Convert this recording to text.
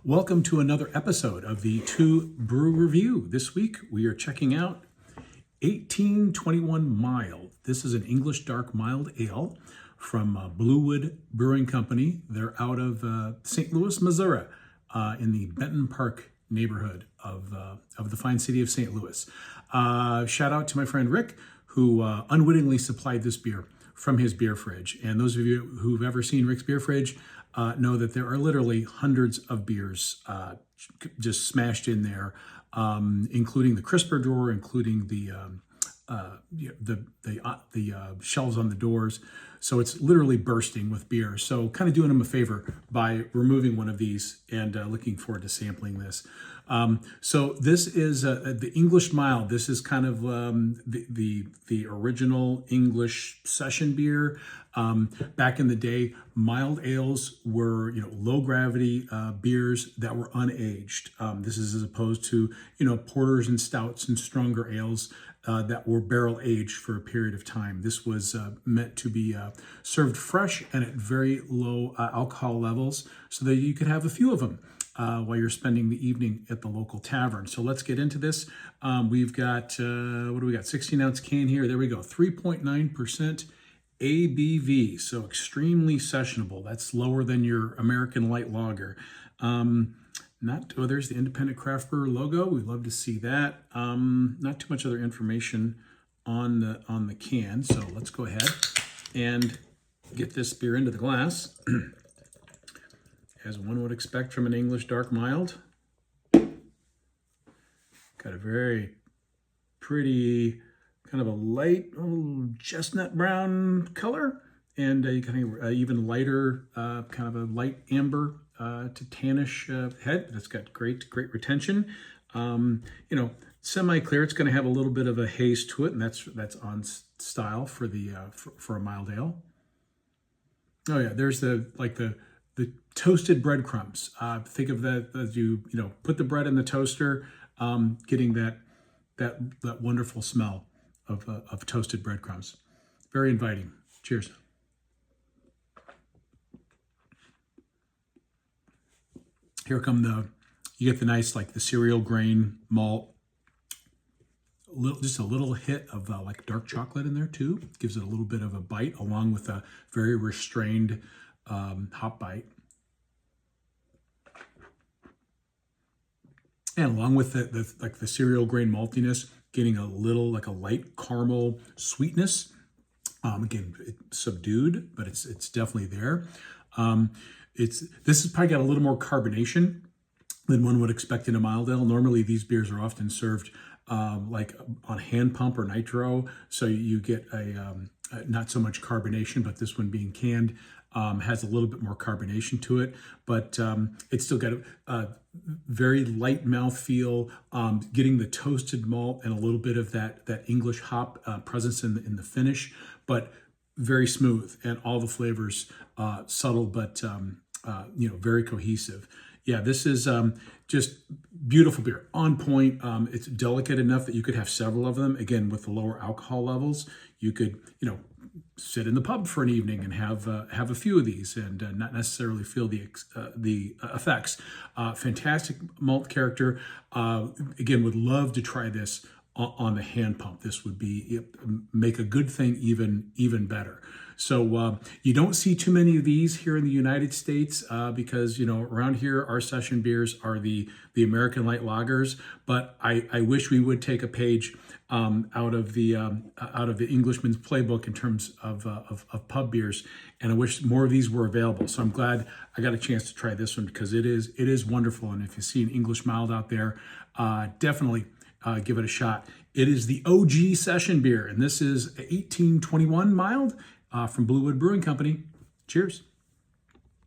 Welcome to another episode of the TUE Brew Review. This week we are checking out 1821 Mild. This is an English dark mild ale from Bluewood Brewing Company. They're out of St. Louis, Missouri, in the Benton Park neighborhood of the fine city of St. Louis. Shout out to my friend Rick, who unwittingly supplied this beer from his beer fridge. And those of you who've ever seen Rick's beer fridge know that there are literally hundreds of beers just smashed in there, including the crisper drawer, including the shelves on the doors. So it's literally bursting with beer. So kind of doing them a favor by removing one of these and looking forward to sampling this. So this is the English mild. This is kind of the original English session beer. Back in the day, mild ales were low gravity beers that were unaged. This is as opposed to porters and stouts and stronger ales that were barrel aged for a period of time. This was meant to be served fresh and at very low alcohol levels, so that you could have a few of them while you're spending the evening at the local tavern. So let's get into this. We've got, what do we got? 16-ounce can here. There we go. 3.9% ABV, so extremely sessionable. That's lower than your American light lager. There's the independent craft brewer logo. We'd love to see that. Not too much other information on the can. So let's go ahead and get this beer into the glass. As one would expect from an English dark mild. Got a very pretty kind of a light chestnut brown color, and you kind of even lighter, kind of a light amber to tannish head. That's got great retention. Semi-clear. It's going to have a little bit of a haze to it, and that's on style for the for a mild ale. Oh yeah, there's the toasted breadcrumbs. Think of that as you put the bread in the toaster, getting that wonderful smell of toasted breadcrumbs. Very inviting. Cheers. Here come you get the nice, the cereal grain malt, just a little hit of dark chocolate in there too. Gives it a little bit of a bite along with a very restrained hop bite. And along with the cereal grain maltiness, getting a little a light caramel sweetness. Again, it's subdued, but it's definitely there. This has probably got a little more carbonation than one would expect in a mild ale. Normally, these beers are often served on hand pump or nitro, so you get not so much carbonation, but this one being canned has a little bit more carbonation to it, but it's still got a very light mouthfeel, getting the toasted malt and a little bit of that English hop presence in the finish, but very smooth, and all the flavors subtle but very cohesive. Yeah, this is just beautiful beer, on point. It's delicate enough that you could have several of them. Again, with the lower alcohol levels, you could sit in the pub for an evening and have a few of these and not necessarily feel the effects. Fantastic malt character. Again, would love to try this on the hand pump. This would make a good thing even better. So you don't see too many of these here in the United States because around here our session beers are the American light lagers. But I wish we would take a page out of the Englishman's playbook in terms of pub beers, and I wish more of these were available. So I'm glad I got a chance to try this one because it is wonderful. And if you see an English mild out there, definitely give it a shot. It is the OG session beer, and this is 1821 Mild from Bluewood Brewing Company. Cheers.